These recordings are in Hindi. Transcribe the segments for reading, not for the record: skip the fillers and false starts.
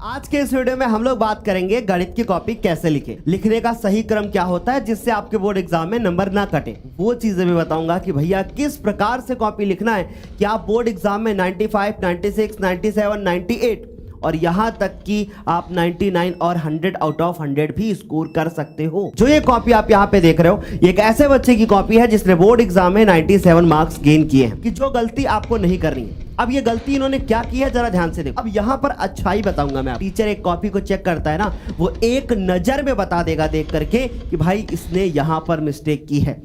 आज के इस वीडियो में हम लोग बात करेंगे गणित की कॉपी कैसे लिखें, लिखने का सही क्रम क्या होता है जिससे आपके बोर्ड एग्जाम में नंबर ना कटे। वो चीजें भी बताऊंगा कि भैया किस प्रकार से कॉपी लिखना है कि आप बोर्ड एग्जाम में 95, 96, 97, 98 और यहां तक कि आप 99 और 100 आउट ऑफ 100 भी स्कोर कर सकते हो। जो ये कॉपी आप यहाँ पे देख रहे हो, ये एक ऐसे बच्चे की कॉपी है जिसने बोर्ड एग्जाम में 97 मार्क्स गेन किए हैं। कि जो गलती आपको नहीं करनी है। अब ये गलती इन्होंने क्या की है जरा ध्यान से देखो। अब यहाँ पर अच्छाई बताऊंगा मैं। टीचर एक कॉपी को चेक करता है ना, वो एक नजर में बता देगा देख करके कि भाई इसने यहाँ पर मिस्टेक की है।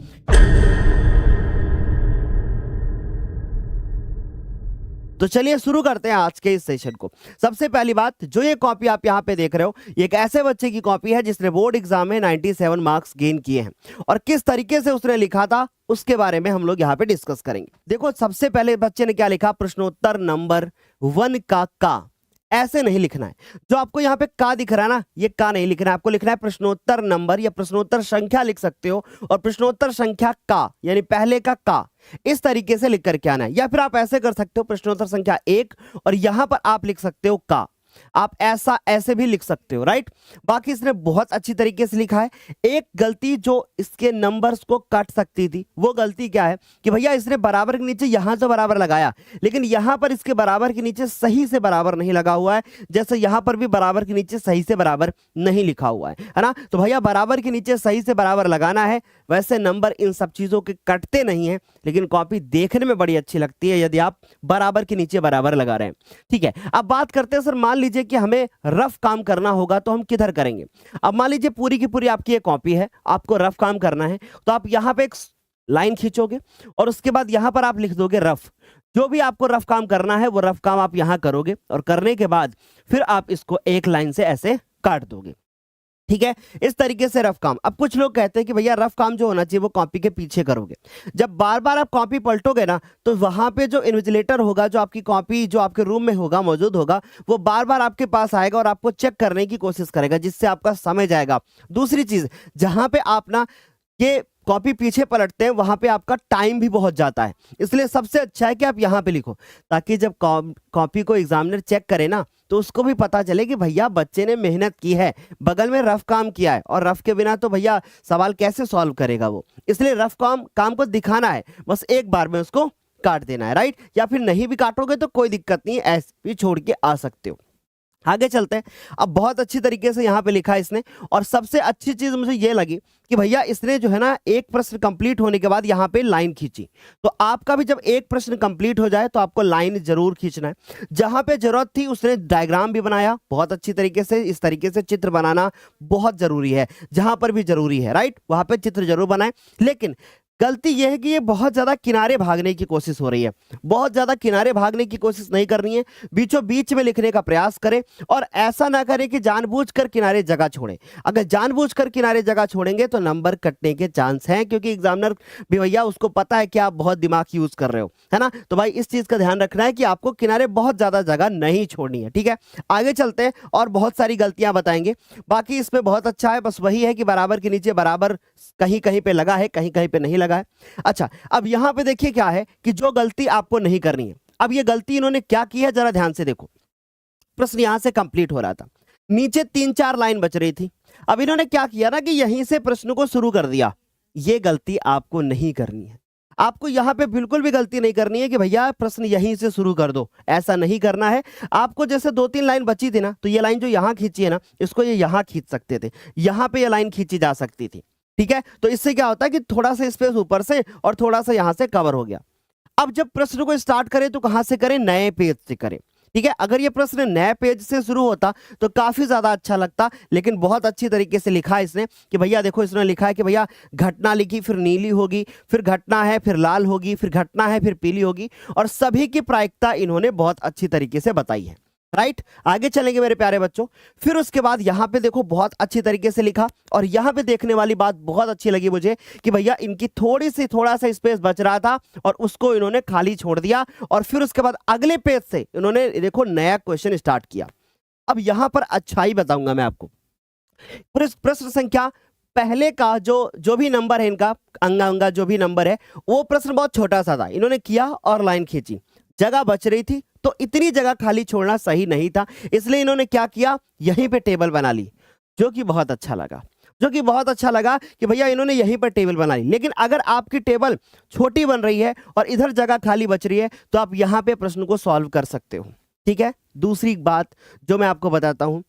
तो चलिए शुरू करते हैं आज के इस सेशन को। सबसे पहली बात, जो ये कॉपी आप यहाँ पे देख रहे हो, ये एक ऐसे बच्चे की कॉपी है जिसने बोर्ड एग्जाम में 97 मार्क्स गेन किए हैं और किस तरीके से उसने लिखा था उसके बारे में हम लोग यहाँ पे डिस्कस करेंगे। देखो, सबसे पहले बच्चे ने क्या लिखा, प्रश्नोत्तर नंबर 1 का ऐसे नहीं लिखना है। जो आपको यहाँ पे का दिख रहा है ना, ये का नहीं लिखना है, आपको लिखना है प्रश्नोत्तर नंबर या प्रश्नोत्तर संख्या लिख सकते हो, और प्रश्नोत्तर संख्या का यानी पहले का इस तरीके से लिख करके आना है। या फिर आप ऐसे कर सकते हो, प्रश्नोत्तर संख्या 1 और यहां पर आप लिख सकते हो का। आप ऐसे भी लिख सकते हो, राइट। बाकी इसने बहुत अच्छी तरीके से लिखा है। एक गलती जो इसके नंबर्स को काट सकती थी, वो गलती क्या है कि भैया इसने बराबर के नीचे यहां तो बराबर लगाया, लेकिन यहां पर इसके बराबर के नीचे सही से बराबर नहीं लगा हुआ है। जैसे यहां पर भी बराबर के नीचे सही से बराबर नहीं लिखा हुआ है ना। तो भैया बराबर के नीचे सही से बराबर लगाना है। वैसे नंबर इन सब चीजों के कटते नहीं है, लेकिन कॉपी देखने में बड़ी अच्छी लगती है यदि आप बराबर के नीचे बराबर लगा रहे हैं। ठीक है, अब बात करते हैं सर, मान लीजिए कि हमें रफ काम करना होगा तो हम किधर करेंगे। अब मान लीजिए पूरी की पूरी आपकी ये कॉपी है, आपको रफ काम करना है, तो आप यहां पे एक लाइन खींचोगे और उसके बाद यहां पर आप लिख दोगे रफ। जो भी आपको रफ काम करना है वो रफ काम आप यहां करोगे और करने के बाद फिर आप इसको एक लाइन से ऐसे काट दोगे। ठीक है, इस तरीके से रफ काम। अब कुछ लोग कहते हैं कि भैया रफ काम जो होना चाहिए वो कॉपी के पीछे करोगे। जब बार बार आप कॉपी पलटोगे ना, तो वहां पे जो इन्विजिलेटर होगा, जो आपकी कॉपी जो आपके रूम में होगा, मौजूद होगा, वो बार बार आपके पास आएगा और आपको चेक करने की कोशिश करेगा, जिससे आपका समय जाएगा। दूसरी चीज, जहां पे आप ना ये कॉपी पीछे पलटते हैं वहां पे आपका टाइम भी बहुत जाता है। इसलिए सबसे अच्छा है कि आप यहां पे लिखो, ताकि जब कॉपी को एग्जामिनर चेक करे ना, तो उसको भी पता चले कि भैया बच्चे ने मेहनत की है, बगल में रफ काम किया है। और रफ के बिना तो भैया सवाल कैसे सॉल्व करेगा वो। इसलिए रफ काम को दिखाना है, बस एक बार में उसको काट देना है, राइट। या फिर नहीं भी काटोगे तो कोई दिक्कत नहीं है, ऐसे भी छोड़ के आ सकते हो। आगे चलते हैं। अब बहुत अच्छी तरीके से यहाँ पे लिखा है इसने, और सबसे अच्छी चीज मुझे ये लगी कि भैया इसने जो है ना, एक प्रश्न कंप्लीट होने के बाद यहाँ पे लाइन खींची। तो आपका भी जब एक प्रश्न कंप्लीट हो जाए तो आपको लाइन जरूर खींचना है। जहां पे जरूरत थी उसने डायग्राम भी बनाया बहुत अच्छी तरीके से। इस तरीके से चित्र बनाना बहुत जरूरी है, जहां पर भी जरूरी है, राइट, वहां पे चित्र जरूर बनाए। लेकिन गलती यह है कि ये बहुत ज्यादा किनारे भागने की कोशिश हो रही है। बहुत ज्यादा किनारे भागने की कोशिश नहीं करनी है, बीचों बीच में लिखने का प्रयास करें। और ऐसा ना करें कि जानबूझकर किनारे जगह छोड़ें। अगर जानबूझकर किनारे जगह छोड़ेंगे तो नंबर कटने के चांस हैं, क्योंकि एग्जामिनर भी भैया उसको पता है कि आप बहुत दिमाग यूज कर रहे हो, है ना। तो भाई इस चीज का ध्यान रखना है कि आपको किनारे बहुत ज्यादा जगह नहीं छोड़नी है। ठीक है, आगे चलते हैं और बहुत सारी गलतियां बताएंगे। बाकी इसमें बहुत अच्छा है, बस वही है कि बराबर के नीचे बराबर कहीं कहीं पे लगा है, कहीं कहीं पे नहीं लगा है। अच्छा, अब यहां पे देखिए क्या है कि जो गलती आपको नहीं करनी है। अब ये गलती इन्होंने क्या की है जरा ध्यान से देखो। प्रश्न यहां से कंप्लीट हो रहा था, नीचे 3-4 लाइन बच रही थी। अब इन्होंने क्या किया ना कि यहीं से प्रश्न को शुरू कर दिया। ये गलती आपको नहीं करनी है। आपको यहां पे बिल्कुल भी गलती नहीं करनी है कि भैया प्रश्न यहीं से शुरू कर दो, ऐसा नहीं करना है। आपको जैसे 2-3 लाइन बची थी ना, तो ये लाइन जो यहां खींची है ना, इसको ये यहां खींच सकते थे, यहां पे ये लाइन खींची जा सकती थी। ठीक है, तो इससे क्या होता है कि थोड़ा सा स्पेस ऊपर से और थोड़ा सा यहां से कवर हो गया। अब जब प्रश्न को स्टार्ट करें तो कहां से करें, नए पेज से करें। ठीक है, अगर ये प्रश्न नए पेज से शुरू होता तो काफी ज्यादा अच्छा लगता, लेकिन बहुत अच्छी तरीके से लिखा है इसने कि भैया देखो, इसने लिखा है कि भैया घटना लिखी, फिर नीली होगी, फिर घटना है, फिर लाल होगी, फिर घटना है, फिर पीली होगी, और सभी की प्रायिकता इन्होंने बहुत अच्छी तरीके से बताई है, राइट। आगे चलेंगे मेरे प्यारे बच्चों। फिर उसके बाद यहां पे देखो बहुत अच्छी तरीके से लिखा, और यहां पे देखने वाली बात बहुत अच्छी लगी मुझे कि भैया इनकी थोड़ा सा स्पेस बच रहा था और उसको इन्होंने खाली छोड़ दिया, और फिर उसके बाद अगले पेज से इन्होंने देखो नया क्वेश्चन स्टार्ट किया। अब यहां पर अच्छाई बताऊंगा मैं आपको। प्रश्न संख्या पहले का जो भी नंबर है, इनका अंगा जो भी नंबर है, वो प्रश्न बहुत छोटा सा था। इन्होंने किया और लाइन खींची, जगह बच रही थी तो इतनी जगह खाली छोड़ना सही नहीं था, इसलिए इन्होंने क्या किया, यहीं पे टेबल बना ली, जो कि बहुत अच्छा लगा, जो कि बहुत अच्छा लगा कि भैया इन्होंने यहीं पर टेबल बना ली। लेकिन अगर आपकी टेबल छोटी बन रही है और इधर जगह खाली बच रही है तो आप यहाँ पे प्रश्न को सॉल्व कर सकते हो, ठीक है। दूसरी बात जो मैं आपको बताता हूँ,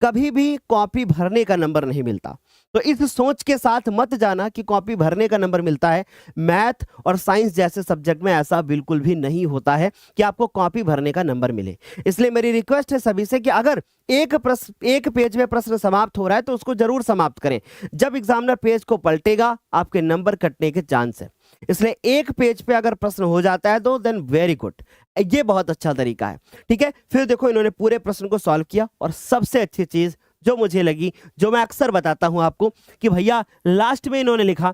कभी भी कॉपी भरने का नंबर नहीं मिलता, तो इस सोच के साथ मत जाना कि कॉपी भरने का नंबर मिलता है। मैथ और साइंस जैसे सब्जेक्ट में ऐसा बिल्कुल भी नहीं होता है कि आपको कॉपी भरने का नंबर मिले। इसलिए मेरी रिक्वेस्ट है सभी से कि अगर एक पेज में प्रश्न समाप्त हो रहा है तो उसको जरूर समाप्त करें। जब एग्जामिनर पेज को पलटेगा आपके नंबर कटने के चांस है, इसलिए एक पेज पे अगर प्रश्न हो जाता है तो देन वेरी गुड, ये बहुत अच्छा तरीका है, ठीक है। फिर देखो इन्होंने पूरे प्रश्न को सॉल्व किया और सबसे अच्छी चीज जो मुझे लगी, जो मैं अक्सर बताता हूं आपको, कि भैया लास्ट में इन्होंने लिखा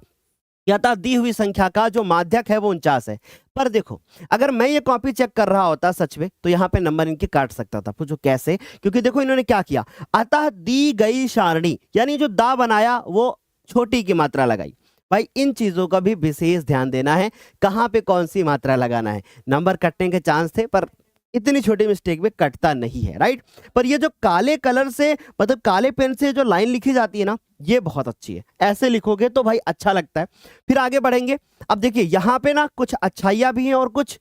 यथा दी हुई संख्या का जो माध्यक है वो 49 है। पर देखो अगर मैं ये कॉपी चेक कर रहा होता सच में तो यहाँ पे नंबर इनके काट सकता था। पूछो कैसे? क्योंकि देखो इन्होंने क्या किया, अतः दी गई सारणी, यानी जो दा बनाया वो छोटी की मात्रा लगाई। भाई इन चीजों का भी विशेष ध्यान देना है, कहाँ पे कौन सी मात्रा लगाना है। नंबर कटने के चांस थे पर इतनी छोटी मिस्टेक में कटता नहीं है, राइट। पर ये जो काले कलर से मतलब काले पेन से जो लाइन लिखी जाती है ना, ये बहुत अच्छी है, ऐसे लिखोगे तो भाई अच्छा लगता है। फिर आगे बढ़ेंगे। अब देखिए यहाँ पे ना कुछ अच्छाइयां भी हैं और कुछ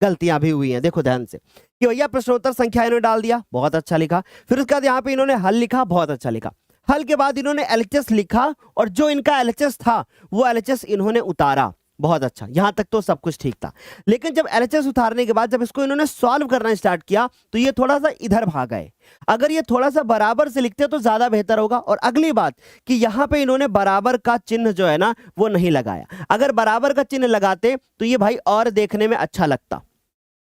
गलतियां भी हुई हैं। देखो ध्यान से कि भैया प्रश्नोत्तर संख्या इन्होंने डाल दिया, बहुत अच्छा लिखा। फिर उसके बाद यहाँ पे इन्होंने हल लिखा, बहुत अच्छा लिखा। हल के बाद इन्होंने एलएचएस लिखा और जो इनका एलएचएस था वो एलएचएस इन्होंने उतारा, बहुत अच्छा, यहां तक तो सब कुछ ठीक था। लेकिन जब एलएचएस उतारने के बाद जब इसको इन्होंने सॉल्व करना स्टार्ट किया तो ये थोड़ा सा इधर भाग गए। अगर ये थोड़ा सा बराबर से लिखते तो ज्यादा बेहतर होगा। और अगली बात कि यहां पे इन्होंने बराबर का चिन्ह जो है ना वो नहीं लगाया। अगर बराबर का चिन्ह लगाते तो ये भाई और देखने में अच्छा लगता,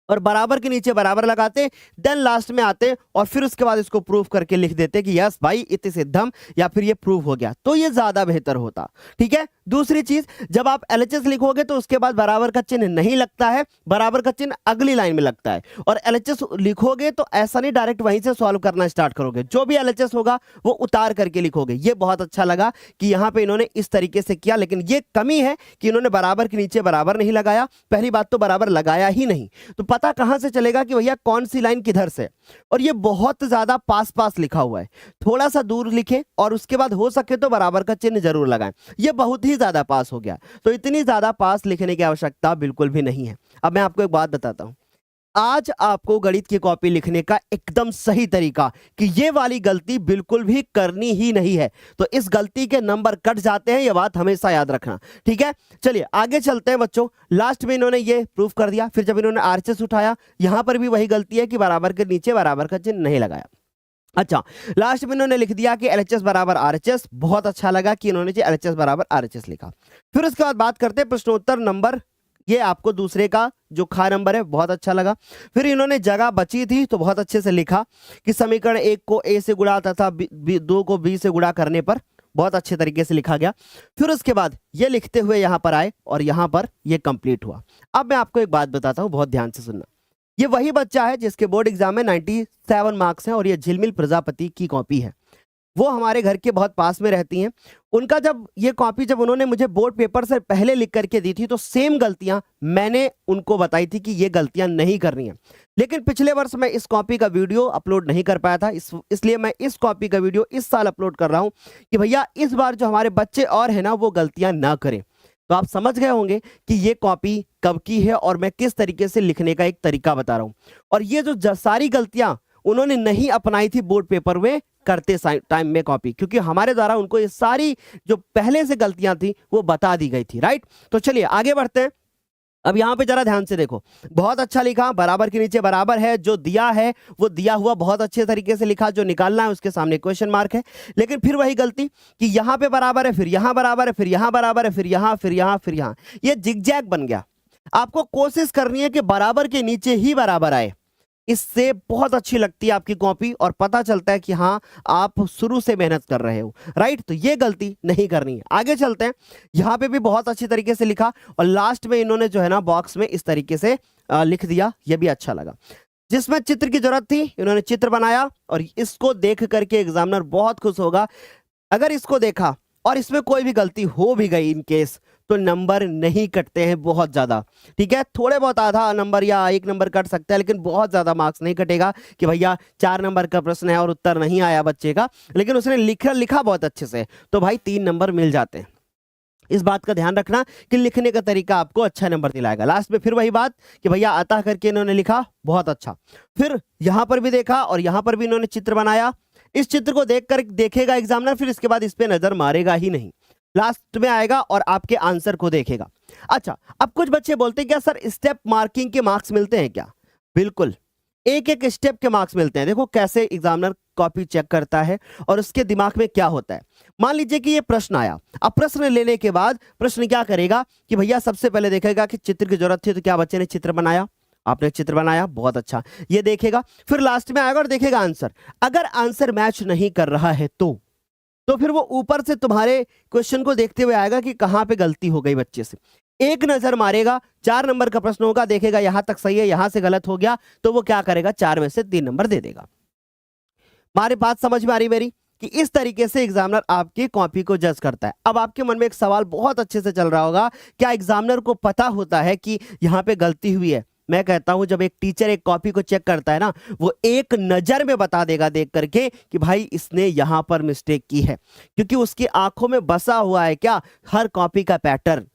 और बराबर के नीचे बराबर लगाते, देन लास्ट में आते और फिर उसके बाद इसको प्रूफ करके लिख देते कि यस भाई इति सिद्धम, या फिर ये प्रूफ हो गया, तो ये ज्यादा बेहतर होता, ठीक है। दूसरी चीज, जब आप एलएचएस लिखोगे तो उसके बाद बराबर का चिन्ह नहीं लगता है, बराबर का चिन्ह अगली लाइन में लगता है। और एलएचएस लिखोगे तो ऐसा नहीं डायरेक्ट वहीं से सॉल्व करना स्टार्ट करोगे, जो भी एलएचएस होगा वो उतार करके लिखोगे। ये बहुत अच्छा लगा कि यहाँ पे इन्होंने इस तरीके से किया। लेकिन ये कमी है कि इन्होंने बराबर के नीचे बराबर नहीं लगाया। पहली बात तो बराबर लगाया ही नहीं, तो पता कहां से चलेगा कि भैया कौन सी लाइन किधर से। और ये बहुत ज्यादा पास पास लिखा हुआ है, थोड़ा सा दूर लिखे और उसके बाद हो सके तो बराबर का चिन्ह जरूर लगाएं। ये बहुत ही ज्यादा पास हो गया, तो इतनी ज्यादा पास लिखने की आवश्यकता बिल्कुल भी नहीं है। अब मैं आपको एक बात बताता हूं, आज आपको गणित की कॉपी लिखने का एकदम सही तरीका कि ये वाली गलती बिल्कुल भी करनी ही नहीं है, तो इस गलती के नंबर कट जाते हैं, ये बात हमेशा याद रखना, ठीक है। चलिए आगे चलते हैं बच्चों। लास्ट में इन्होंने ये प्रूफ कर दिया। फिर जब इन्होंने आरएचएस उठाया, यहां पर भी वही गलती है कि बराबर के नीचे बराबर का चिन्ह नहीं लगाया। अच्छा, लास्ट में इन्होंने लिख दिया कि एलएचएस बराबर आरएचएस, बहुत अच्छा लगा कि इन्होंने एलएचएस बराबर आरएचएस लिखा। फिर उसके बाद बात करते हैं प्रश्नोत्तर नंबर, ये आपको दूसरे का जो खा नंबर है, बहुत अच्छा लगा। फिर इन्होंने जगह बची थी तो बहुत अच्छे से लिखा कि समीकरण 1 को a से गुणा तथा 2 को b से गुणा करने पर, बहुत अच्छे तरीके से लिखा गया। फिर उसके बाद ये लिखते हुए यहां पर आए और यहां पर ये कंप्लीट हुआ। अब मैं आपको एक बात बताता हूं, बहुत ध्यान से सुनना। ये वही बच्चा है जिसके बोर्ड एग्जाम में 97 मार्क्स हैं और ये झिलमिल प्रजापति की कॉपी है। वो हमारे घर के बहुत पास में रहती हैं। उनका जब ये कॉपी जब उन्होंने मुझे बोर्ड पेपर से पहले लिख करके दी थी तो सेम गलतियां मैंने उनको बताई थी कि ये गलतियां नहीं करनी है। लेकिन पिछले वर्ष मैं इस कॉपी का वीडियो अपलोड नहीं कर पाया था, इसलिए मैं इस कॉपी का वीडियो इस साल अपलोड कर रहा हूं कि भैया इस बार जो हमारे बच्चे और है ना वो गलतियां ना करें। तो आप समझ गए होंगे कि ये कॉपी कब की है और मैं किस तरीके से लिखने का एक तरीका बता रहा हूं। और ये जो सारी गलतियां उन्होंने नहीं अपनाई थी बोर्ड पेपर में करते टाइम में कॉपी, क्योंकि हमारे द्वारा उनको ये सारी जो पहले से गलतियां थी वो बता दी गई थी, राइट। तो चलिए आगे बढ़ते हैं। अब यहां पे जरा ध्यान से देखो, बहुत अच्छा लिखा, बराबर के नीचे बराबर है, जो दिया है वो दिया हुआ बहुत अच्छे तरीके से लिखा, जो निकालना है उसके सामने क्वेश्चन मार्क है। लेकिन फिर वही गलती कि यहां पे बराबर है, फिर यहां बराबर है, फिर यहां बराबर है, फिर यहां, फिर यहां, फिर यहां, ये जिगजैग बन गया। आपको कोशिश करनी है कि बराबर के नीचे ही बराबर आए, इससे बहुत अच्छी लगती है आपकी कॉपी और पता चलता है कि हाँ आप शुरू से मेहनत कर रहे हो, राइट। तो ये गलती नहीं करनी है। आगे चलते हैं। यहाँ पे भी बहुत अच्छी तरीके से लिखा और लास्ट में इन्होंने जो है ना बॉक्स में इस तरीके से लिख दिया, ये भी अच्छा लगा। जिसमें चित्र की जरूरत थी इन्होंने चित्र बनाया और इसको देख करके एग्जामिनर बहुत खुश होगा। अगर इसको देखा और इसमें कोई भी गलती हो भी गई इन केस, तो नंबर नहीं कटते हैं बहुत ज्यादा। ठीक है, थोड़े बहुत आधा नंबर या 1 नंबर कट सकता है, लेकिन बहुत ज्यादा मार्क्स नहीं कटेगा कि भैया 4 नंबर का प्रश्न है और उत्तर नहीं आया बच्चे का, लेकिन उसने लिखा बहुत अच्छे से, तो भाई 3 नंबर मिल जाते हैं। इस बात का ध्यान रखना कि लिखने का तरीका आपको अच्छा नंबर दिलाएगा। लास्ट में फिर वही बात कि भैया अतः करके इन्होंने लिखा, बहुत अच्छा। फिर यहां पर भी देखा और यहां पर भी इन्होंने चित्र बनाया। इस चित्र को देखकर देखेगा एग्जामिनर, फिर इसके बाद इस पे नजर मारेगा ही नहीं, लास्ट में आएगा और आपके आंसर को देखेगा। अच्छा, अब कुछ बच्चे बोलते हैं क्या सर स्टेप मार्किंग के मार्क्स मिलते हैं क्या? बिल्कुल, एक एक स्टेप के मार्क्स मिलते हैं। देखो कैसे एग्जामिनर कॉपी चेक करता है और उसके दिमाग में क्या होता है। मान लीजिए कि ये प्रश्न आया, अब प्रश्न लेने के बाद प्रश्न क्या करेगा कि भैया सबसे पहले देखेगा कि चित्र की जरूरत थी तो क्या बच्चे ने चित्र बनाया, आपने चित्र बनाया, बहुत अच्छा, ये देखेगा। फिर लास्ट में आएगा और देखेगा आंसर। अगर आंसर मैच नहीं कर रहा है तो फिर वो ऊपर से तुम्हारे क्वेश्चन को देखते हुए आएगा कि कहां पे गलती हो गई बच्चे से। एक नजर मारेगा, 4 नंबर का प्रश्न होगा, देखेगा यहां तक सही है, यहां से गलत हो गया, तो वो क्या करेगा, 4 में से 3 नंबर दे देगा। हमारी बात समझ में आ रही मेरी कि इस तरीके से एग्जामिनर आपकी कॉपी को जज करता है। अब आपके मन में एक सवाल बहुत अच्छे से चल रहा होगा, क्या एग्जामिनर को पता होता है कि यहां पे गलती हुई है? मैं कहता हूं जब एक टीचर एक कॉपी को चेक करता है ना, वो एक नजर में बता देगा देख करके कि भाई इसने यहां पर मिस्टेक की है, क्योंकि उसकी आंखों में बसा हुआ है क्या, हर कॉपी का पैटर्न।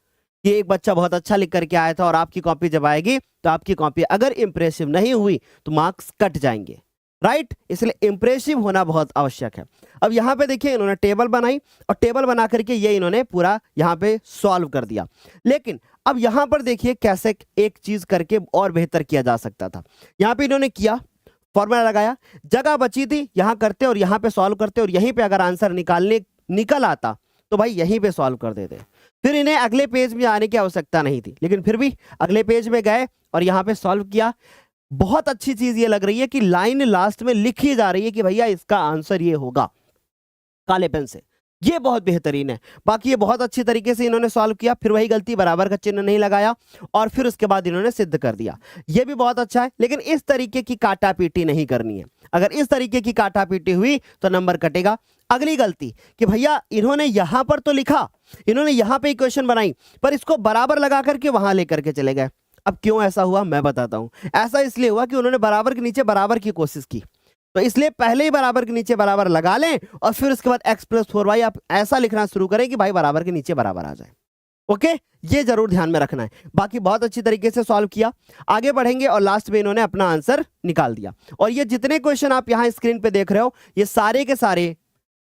कि एक बच्चा बहुत अच्छा लिख करके आया था और आपकी कॉपी जब आएगी तो आपकी कॉपी अगर इंप्रेसिव नहीं हुई तो मार्क्स कट जाएंगे, राइट? इसलिए इंप्रेसिव होना बहुत आवश्यक है। अब यहाँ पे देखिए इन्होंने टेबल बनाई और टेबल बना करके ये इन्होंने पूरा यहाँ पे सॉल्व कर दिया। लेकिन अब यहाँ पर देखिए कैसे एक चीज करके और बेहतर किया जा सकता था। यहाँ पे इन्होंने किया, फॉर्मूला लगाया, जगह बची थी यहाँ करते और यहाँ पे सॉल्व करते, और यहीं पे अगर आंसर निकल आता तो भाई यहीं पे सॉल्व कर देते। फिर इन्हें अगले पेज में आने की आवश्यकता नहीं थी, लेकिन फिर भी अगले पेज में गए और यहाँ पे सॉल्व किया। बहुत अच्छी चीज ये लग रही है कि लाइन लास्ट में लिखी जा रही है कि भैया इसका आंसर ये होगा, काले पेन से। ये बहुत बेहतरीन है। बाकी ये बहुत अच्छी तरीके से इन्होंने सॉल्व किया, फिर वही गलती, बराबर का चिन्ह नहीं लगाया और फिर उसके बाद इन्होंने सिद्ध कर दिया। ये भी बहुत अच्छा है, लेकिन इस तरीके की काटा पीटी नहीं करनी है। अगर इस तरीके की काटा पीटी हुई तो नंबर कटेगा। अगली गलती कि भैया इन्होंने यहां पर तो लिखा, इन्होंने यहां पे इक्वेशन बनाई, पर इसको बराबर लगा करके वहां लेकर के चले गए। अब क्यों ऐसा हुआ मैं बताता हूं। ऐसा इसलिए हुआ कि उन्होंने बराबर के नीचे बराबर की कोशिश की, तो इसलिए पहले ही बराबर के नीचे बराबर लगा लें और फिर उसके बाद x+4y आप ऐसा लिखना शुरू करें कि भाई बराबर के नीचे बराबर आ जाए। ओके, ये जरूर ध्यान में रखना है। बाकी बहुत अच्छी तरीके से सॉल्व किया, आगे बढ़ेंगे और लास्ट में इन्होंने अपना आंसर निकाल दिया। और ये जितने क्वेश्चन आप यहां स्क्रीन पे देख रहे हो, ये सारे के सारे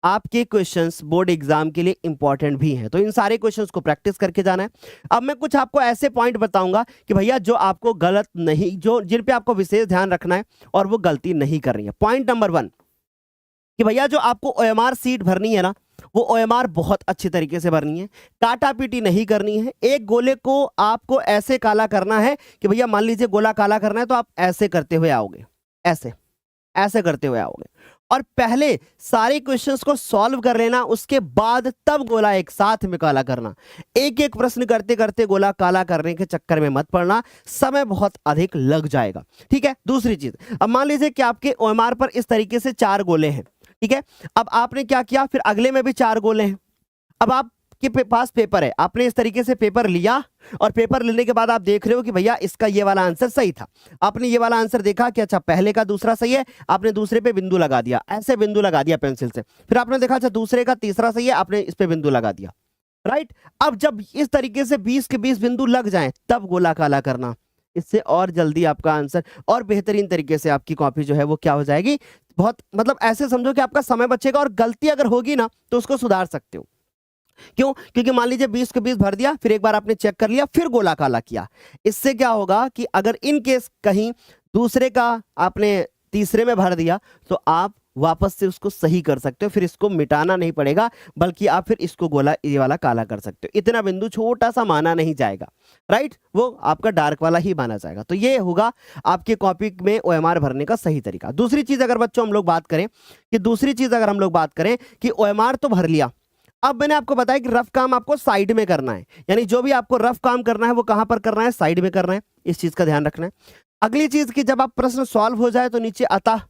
आपके क्वेश्चंस बोर्ड एग्जाम के लिए इंपॉर्टेंट भी हैं, तो इन सारे क्वेश्चंस को प्रैक्टिस करके जाना है। अब मैं कुछ आपको ऐसे पॉइंट बताऊंगा कि भैया जो आपको गलत नहीं, जो जिन पे आपको विशेष ध्यान रखना है और वो गलती नहीं करनी है। पॉइंट नंबर 1 कि भैया जो आपको OMR सीट भरनी है ना, वो OMR बहुत अच्छी तरीके से भरनी है, काटा पीटी नहीं करनी है। एक गोले को आपको ऐसे काला करना है कि भैया मान लीजिए गोला काला करना है तो आप ऐसे करते हुए आओगे, ऐसे ऐसे करते हुए आओगे, और पहले सारे क्वेश्चंस को सॉल्व कर लेना, उसके बाद तब गोला एक साथ में काला करना। एक एक प्रश्न करते करते गोला काला करने के चक्कर में मत पड़ना, समय बहुत अधिक लग जाएगा। ठीक है, दूसरी चीज, अब मान लीजिए कि आपके OMR पर इस तरीके से 4 गोले हैं, ठीक है। अब आपने क्या किया, फिर अगले में भी 4 गोले हैं। अब आपके पास पेपर है, आपने इस तरीके से पेपर लिया और पेपर लेने के बाद आप देख रहे हो कि भैया इसका ये वाला आंसर सही था। आपने ये वाला आंसर देखा कि अच्छा पहले का दूसरा सही है, आपने दूसरे पे बिंदु लगा दिया, ऐसे बिंदु लगा दिया पेंसिल से। फिर आपने देखा अच्छा दूसरे का तीसरा सही है, आपने इस पे बिंदु लगा दिया, राइट। अब जब इस तरीके से 20 के 20 बिंदु लग जाएं तब गोला काला करना, इससे और जल्दी आपका आंसर और बेहतरीन तरीके से आपकी कॉपी जो है वो क्या हो जाएगी, बहुत मतलब ऐसे समझो कि आपका समय बचेगा और गलती अगर होगी ना तो उसको सुधार सकते हो। क्यों? क्योंकि मान लीजिए 20 के 20 भर दिया, फिर एक बार आपने चेक कर लिया, फिर गोला काला किया। इससे क्या होगा कि अगर इन केस कहीं दूसरे का आपने तीसरे में भर दिया तो आप वापस से उसको सही कर सकते हो, फिर इसको मिटाना नहीं पड़ेगा, बल्कि आप फिर इसको गोला ये वाला काला कर सकते हो। इतना बिंदु छोटा सा माना नहीं जाएगा, राइट, वो आपका डार्क वाला ही माना जाएगा। तो ये होगा आपके कॉपी में OMR भरने का सही तरीका। दूसरी चीज अगर बच्चों हम लोग बात करें कि OMR तो भर लिया, अब मैंने आपको बताया कि रफ काम आपको साइड में करना है, यानी जो भी आपको रफ काम करना है वो कहां पर करना है, साइड में करना है। इस चीज का ध्यान रखना है। अगली चीज कि जब आप प्रश्न सॉल्व हो जाए तो नीचे अतः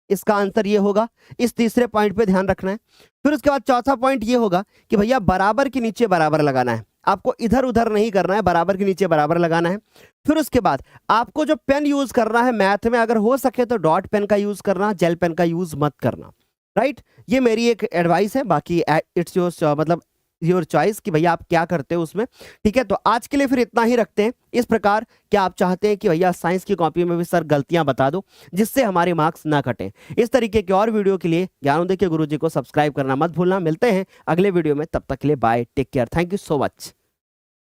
इसका आंसर ये होगा, इस तीसरे पॉइंट पे ध्यान रखना है। फिर उसके बाद चौथा पॉइंट ये होगा कि भैया बराबर के नीचे बराबर लगाना है। आपको इधर उधर नहीं करना है, बराबर के नीचे बराबर लगाना है। फिर उसके बाद आपको जो पेन यूज करना है मैथ में, अगर हो सके तो डॉट पेन का यूज करना, जेल पेन का यूज मत करना, राइट। ये मेरी एक एडवाइस है, बाकी इट्स योर मतलब योर चॉइस कि भैया आप क्या करते हो उसमें, ठीक है। तो आज के लिए फिर इतना ही रखते हैं। इस प्रकार क्या आप चाहते हैं कि भैया साइंस की कॉपी में भी सर गलतियां बता दो जिससे हमारे मार्क्स ना कटें? इस तरीके के और वीडियो के लिए ज्ञानोदय के गुरुजी को सब्सक्राइब करना मत भूलना। मिलते हैं अगले वीडियो में, तब तक के लिए bye, take care, thank you so much.